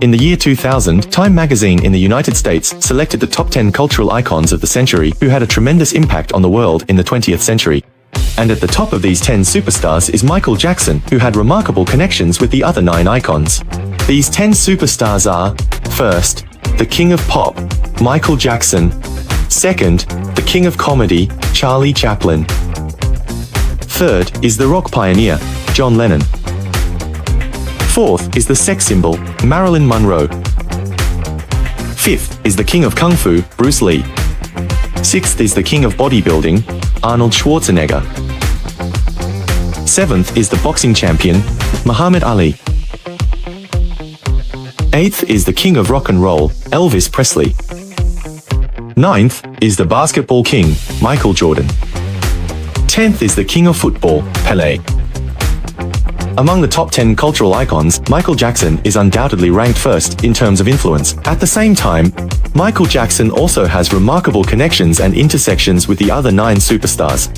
In the year 2000, Time magazine in the United States selected the top 10 cultural icons of the century who had a tremendous impact on the world in the 20th century. And at the top of these 10 superstars is Michael Jackson, who had remarkable connections with the other 9 icons. These 10 superstars are: first, the king of pop, Michael Jackson; second, the king of comedy, Charlie Chaplin; third is the rock pioneer, John Lennon; fourth is the sex symbol, Marilyn Monroe; fifth is the king of kung fu, Bruce Lee; sixth is the king of bodybuilding, Arnold Schwarzenegger; seventh is the boxing champion, Muhammad Ali; eighth is the king of rock and roll, Elvis Presley; ninth is the basketball king, Michael Jordan; 10th is the king of football, Pelé. Among the top 10 cultural icons, Michael Jackson is undoubtedly ranked first in terms of influence. At the same time, Michael Jackson also has remarkable connections and intersections with the other 9 superstars.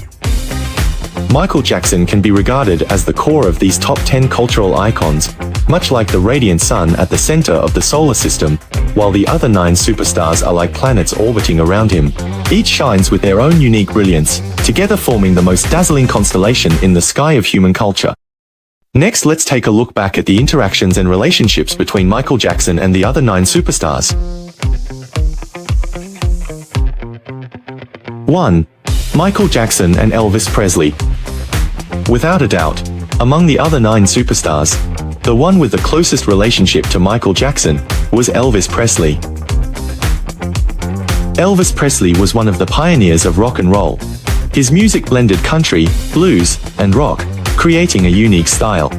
Michael Jackson can be regarded as the core of these top 10 cultural icons, much like the radiant sun at the center of the solar system, while the other 9 superstars are like planets orbiting around him. Each shines with their own unique brilliance, together forming the most dazzling constellation in the sky of human culture. Next, let's take a look back at the interactions and relationships between Michael Jackson and the other 9 superstars. 1. Michael Jackson and Elvis Presley. Without a doubt, among the other 9 superstars, the one with the closest relationship to Michael Jackson was Elvis Presley. Elvis Presley was one of the pioneers of rock and roll. His music blended country, blues, and rock, creating a unique style.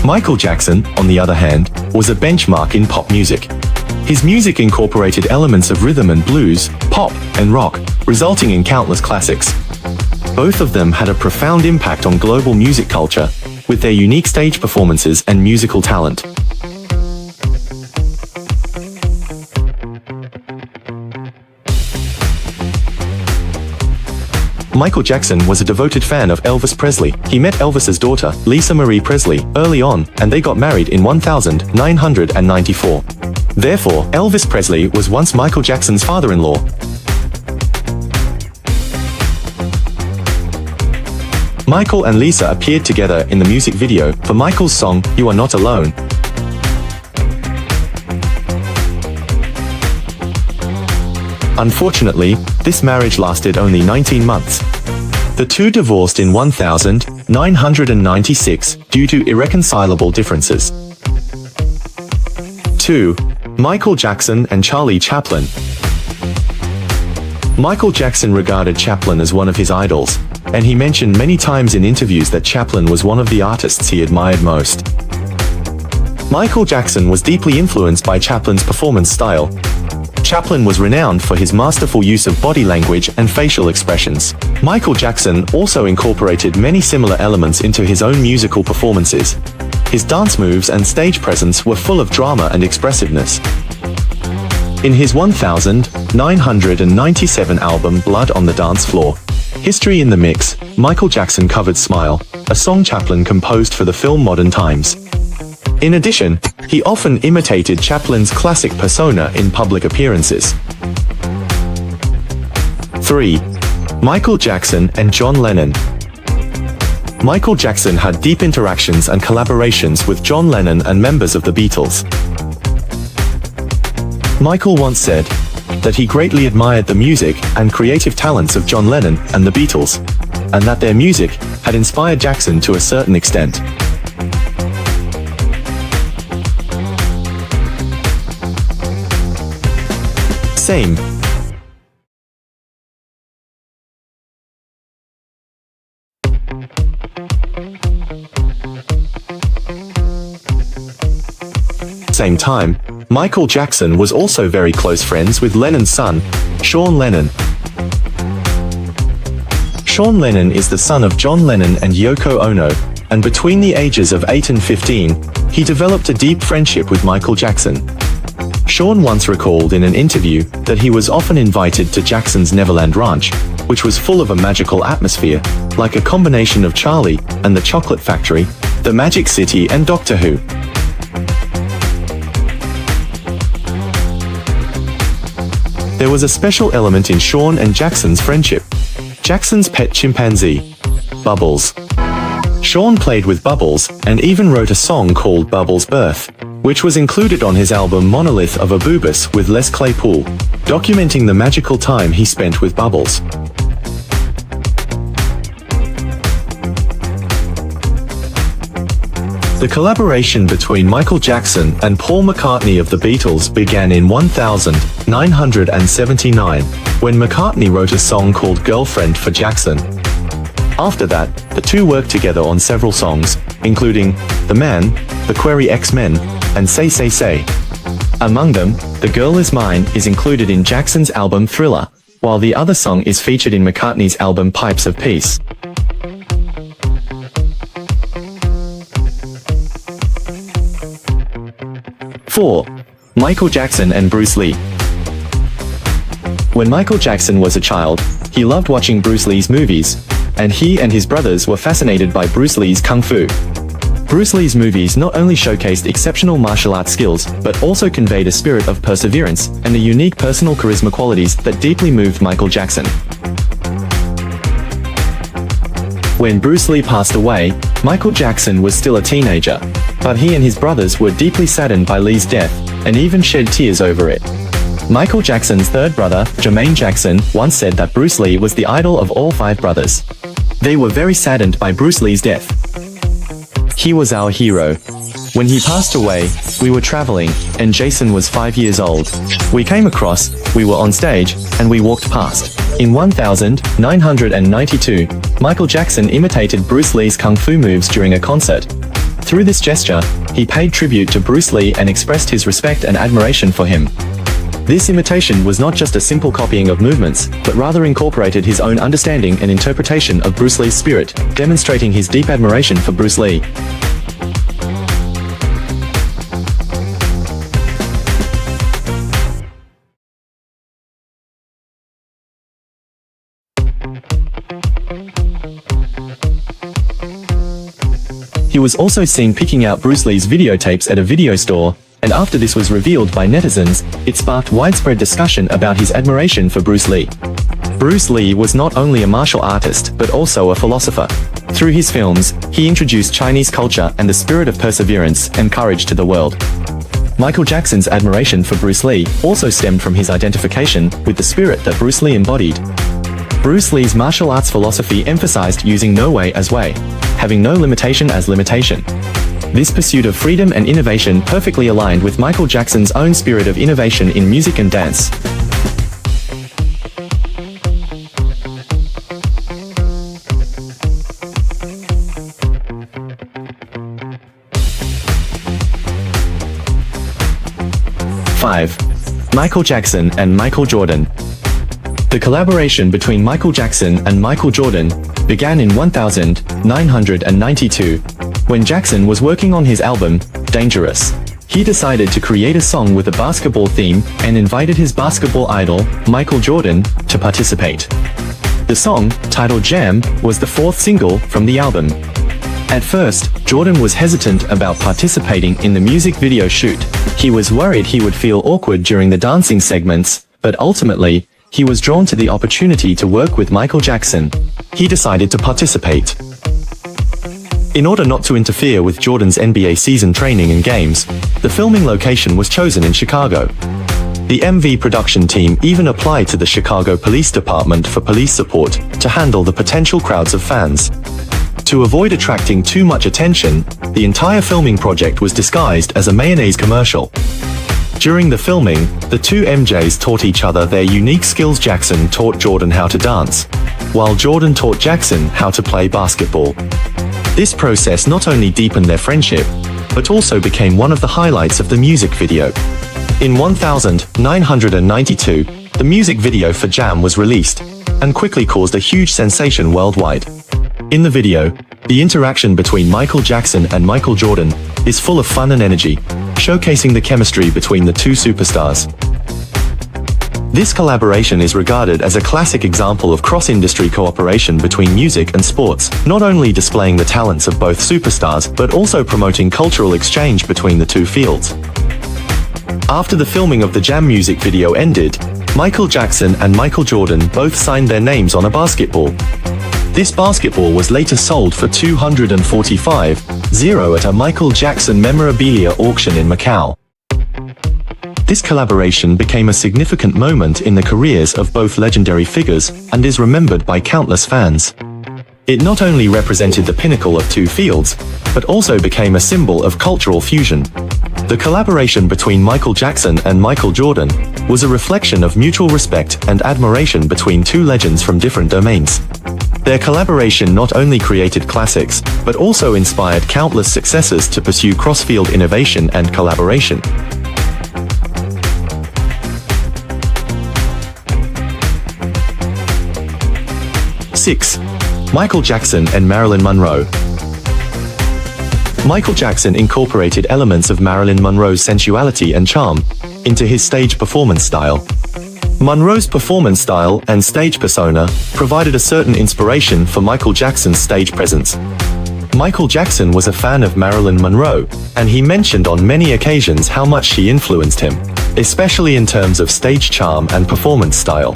Michael Jackson, on the other hand, was a benchmark in pop music. His music incorporated elements of rhythm and blues, pop, and rock, resulting in countless classics. Both of them had a profound impact on global music culture, with their unique stage performances and musical talent. Michael Jackson was a devoted fan of Elvis Presley. He met Elvis's daughter, Lisa Marie Presley, early on, and they got married in 1994. Therefore, Elvis Presley was once Michael Jackson's father-in-law. Michael and Lisa appeared together in the music video for Michael's song, You Are Not Alone. Unfortunately, this marriage lasted only 19 months. The two divorced in 1996 due to irreconcilable differences. 2. Michael Jackson and Charlie Chaplin. Michael Jackson regarded Chaplin as one of his idols, and he mentioned many times in interviews that Chaplin was one of the artists he admired most. Michael Jackson was deeply influenced by Chaplin's performance style. Chaplin was renowned for his masterful use of body language and facial expressions. Michael Jackson also incorporated many similar elements into his own musical performances. His dance moves and stage presence were full of drama and expressiveness. In his 1997 album Blood on the Dance Floor, History in the Mix, Michael Jackson covered Smile, a song Chaplin composed for the film Modern Times. In addition, he often imitated Chaplin's classic persona in public appearances. 3. Michael Jackson and John Lennon. Michael Jackson had deep interactions and collaborations with John Lennon and members of the Beatles. Michael once said that he greatly admired the music and creative talents of John Lennon and the Beatles, and that their music had inspired Jackson to a certain extent. Same. Same time, Michael Jackson was also very close friends with Lennon's son, Sean Lennon. Sean Lennon is the son of John Lennon and Yoko Ono, and between the ages of 8 and 15, he developed a deep friendship with Michael Jackson. Sean once recalled in an interview that he was often invited to Jackson's Neverland Ranch, which was full of a magical atmosphere, like a combination of Charlie and the Chocolate Factory, the Magic City and Doctor Who. There was a special element in Sean and Jackson's friendship. Jackson's pet chimpanzee, Bubbles. Sean played with Bubbles and even wrote a song called Bubbles' Birth, which was included on his album Monolith of Abubis with Les Claypool, documenting the magical time he spent with Bubbles. The collaboration between Michael Jackson and Paul McCartney of the Beatles began in 1979, when McCartney wrote a song called Girlfriend for Jackson. After that, the two worked together on several songs, including The Man, The Query X-Men, and Say Say Say. Among them, The Girl Is Mine is included in Jackson's album Thriller, while the other song is featured in McCartney's album Pipes of Peace. Four. Michael Jackson and Bruce Lee. When Michael Jackson was a child, he loved watching Bruce Lee's movies, and he and his brothers were fascinated by Bruce Lee's kung fu. Bruce Lee's movies not only showcased exceptional martial arts skills, but also conveyed a spirit of perseverance and the unique personal charisma qualities that deeply moved Michael Jackson. When Bruce Lee passed away, Michael Jackson was still a teenager, but he and his brothers were deeply saddened by Lee's death, and even shed tears over it. Michael Jackson's third brother, Jermaine Jackson, once said that Bruce Lee was the idol of all five brothers. They were very saddened by Bruce Lee's death. He was our hero. When he passed away, we were traveling, and Jason was 5 years old. We came across, we were on stage, and we walked past. In 1992, Michael Jackson imitated Bruce Lee's kung fu moves during a concert. Through this gesture, he paid tribute to Bruce Lee and expressed his respect and admiration for him. This imitation was not just a simple copying of movements, but rather incorporated his own understanding and interpretation of Bruce Lee's spirit, demonstrating his deep admiration for Bruce Lee. He was also seen picking out Bruce Lee's videotapes at a video store, and after this was revealed by netizens, it sparked widespread discussion about his admiration for Bruce Lee. Bruce Lee was not only a martial artist but also a philosopher. Through his films, he introduced Chinese culture and the spirit of perseverance and courage to the world. Michael Jackson's admiration for Bruce Lee also stemmed from his identification with the spirit that Bruce Lee embodied. Bruce Lee's martial arts philosophy emphasized using no way as way, having no limitation as limitation. This pursuit of freedom and innovation perfectly aligned with Michael Jackson's own spirit of innovation in music and dance. Five. Michael Jackson and Michael Jordan. The collaboration between Michael Jackson and Michael Jordan began in 1992, when Jackson was working on his album, Dangerous. He decided to create a song with a basketball theme and invited his basketball idol, Michael Jordan, to participate. The song, titled Jam, was the fourth single from the album. At first, Jordan was hesitant about participating in the music video shoot. He was worried he would feel awkward during the dancing segments, but ultimately, he was drawn to the opportunity to work with Michael Jackson. He decided to participate. In order not to interfere with Jordan's NBA season training and games, the filming location was chosen in Chicago. The MV production team even applied to the Chicago Police Department for police support to handle the potential crowds of fans. To avoid attracting too much attention, the entire filming project was disguised as a mayonnaise commercial. During the filming, the two MJs taught each other their unique skills. Jackson taught Jordan how to dance, while Jordan taught Jackson how to play basketball. This process not only deepened their friendship, but also became one of the highlights of the music video. In 1992, the music video for Jam was released, and quickly caused a huge sensation worldwide. In the video, the interaction between Michael Jackson and Michael Jordan is full of fun and energy, showcasing the chemistry between the two superstars. This collaboration is regarded as a classic example of cross-industry cooperation between music and sports, not only displaying the talents of both superstars but also promoting cultural exchange between the two fields. After the filming of the Jam music video ended, Michael Jackson and Michael Jordan both signed their names on a basketball. This basketball was later sold for $245,000 at a Michael Jackson memorabilia auction in Macau. This collaboration became a significant moment in the careers of both legendary figures and is remembered by countless fans. It not only represented the pinnacle of two fields, but also became a symbol of cultural fusion. The collaboration between Michael Jackson and Michael Jordan was a reflection of mutual respect and admiration between two legends from different domains. Their collaboration not only created classics, but also inspired countless successors to pursue cross-field innovation and collaboration. 6. Michael Jackson and Marilyn Monroe. Michael Jackson incorporated elements of Marilyn Monroe's sensuality and charm into his stage performance style. Monroe's performance style and stage persona provided a certain inspiration for Michael Jackson's stage presence. Michael Jackson was a fan of Marilyn Monroe, and he mentioned on many occasions how much she influenced him, especially in terms of stage charm and performance style.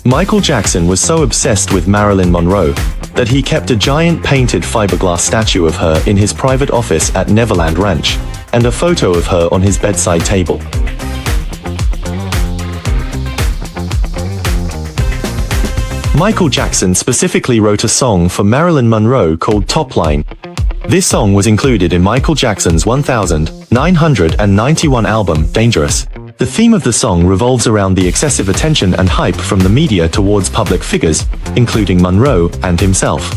Michael Jackson was so obsessed with Marilyn Monroe that he kept a giant painted fiberglass statue of her in his private office at Neverland Ranch, and a photo of her on his bedside table. Michael Jackson specifically wrote a song for Marilyn Monroe called Top Line. This song was included in Michael Jackson's 1991 album, Dangerous. The theme of the song revolves around the excessive attention and hype from the media towards public figures, including Monroe and himself.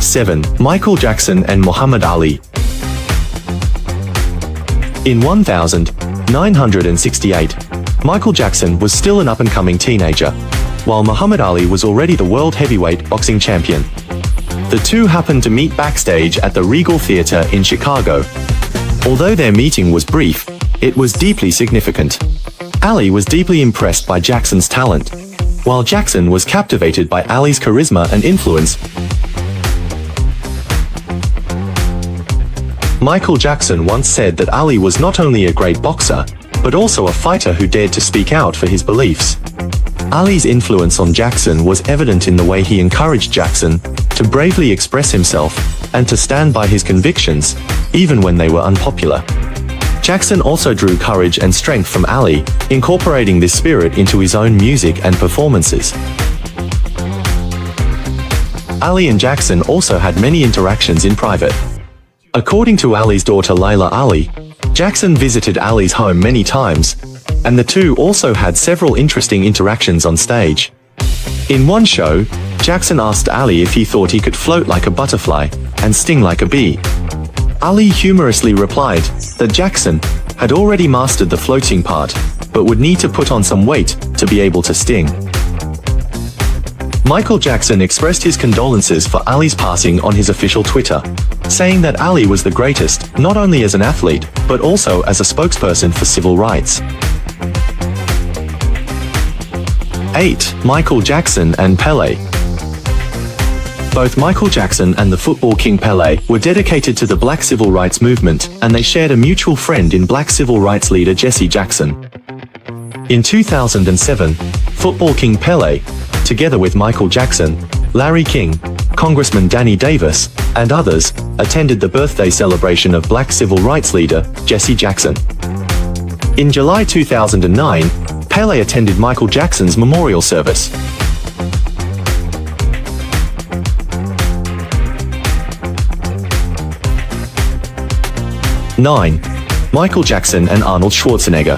7. Michael Jackson and Muhammad Ali. In 1968, Michael Jackson was still an up-and-coming teenager, while Muhammad Ali was already the world heavyweight boxing champion. The two happened to meet backstage at the Regal Theater in Chicago. Although their meeting was brief, it was deeply significant. Ali was deeply impressed by Jackson's talent, while Jackson was captivated by Ali's charisma and influence. Michael Jackson once said that Ali was not only a great boxer, but also a fighter who dared to speak out for his beliefs. Ali's influence on Jackson was evident in the way he encouraged Jackson to bravely express himself and to stand by his convictions, even when they were unpopular. Jackson also drew courage and strength from Ali, incorporating this spirit into his own music and performances. Ali and Jackson also had many interactions in private. According to Ali's daughter Layla Ali, Jackson visited Ali's home many times, and the two also had several interesting interactions on stage. In one show, Jackson asked Ali if he thought he could float like a butterfly and sting like a bee. Ali humorously replied that Jackson had already mastered the floating part, but would need to put on some weight to be able to sting. Michael Jackson expressed his condolences for Ali's passing on his official Twitter, saying that Ali was the greatest, not only as an athlete, but also as a spokesperson for civil rights. 8. Michael Jackson and Pelé. Both Michael Jackson and the football king Pelé were dedicated to the Black civil rights movement, and they shared a mutual friend in Black civil rights leader Jesse Jackson. In 2007, football king Pelé, together with Michael Jackson, Larry King, Congressman Danny Davis, and others, attended the birthday celebration of Black civil rights leader Jesse Jackson. In July 2009, Pelé attended Michael Jackson's memorial service. 9. Michael Jackson and Arnold Schwarzenegger.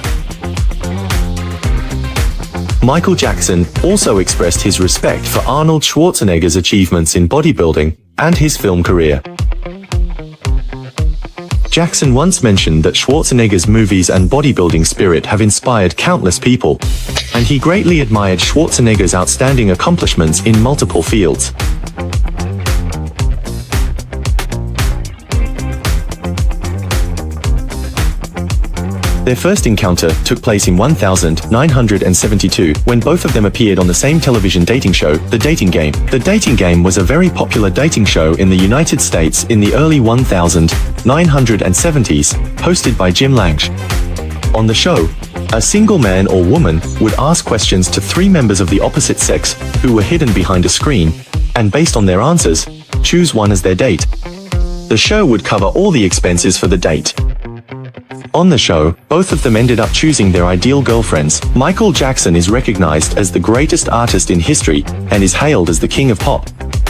Michael Jackson also expressed his respect for Arnold Schwarzenegger's achievements in bodybuilding and his film career. Jackson once mentioned that Schwarzenegger's movies and bodybuilding spirit have inspired countless people, and he greatly admired Schwarzenegger's outstanding accomplishments in multiple fields. Their first encounter took place in 1972 when both of them appeared on the same television dating show, The Dating Game. The Dating Game was a very popular dating show in the United States in the early 1970s, hosted by Jim Lange. On the show, a single man or woman would ask questions to three members of the opposite sex who were hidden behind a screen, and based on their answers, choose one as their date. The show would cover all the expenses for the date. On the show, both of them ended up choosing their ideal girlfriends. Michael Jackson is recognized as the greatest artist in history and is hailed as the king of pop.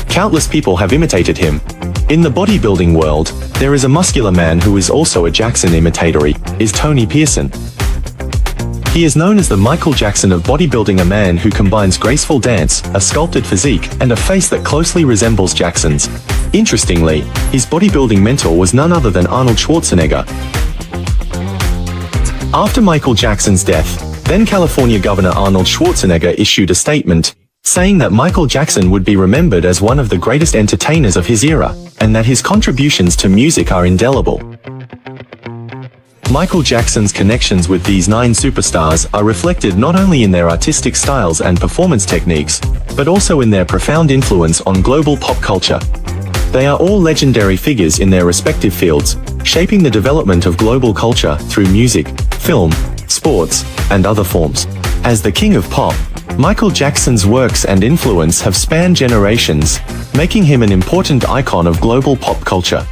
Countless people have imitated him. In the bodybuilding world, there is a muscular man who is also a Jackson imitator, is Tony Pearson. He is known as the Michael Jackson of bodybuilding, a man who combines graceful dance, a sculpted physique, and a face that closely resembles Jackson's. Interestingly, his bodybuilding mentor was none other than Arnold Schwarzenegger. After Michael Jackson's death, then California Governor Arnold Schwarzenegger issued a statement, saying that Michael Jackson would be remembered as one of the greatest entertainers of his era, and that his contributions to music are indelible. Michael Jackson's connections with these 9 superstars are reflected not only in their artistic styles and performance techniques, but also in their profound influence on global pop culture. They are all legendary figures in their respective fields, shaping the development of global culture through music, film, sports, and other forms. As the king of pop, Michael Jackson's works and influence have spanned generations, making him an important icon of global pop culture.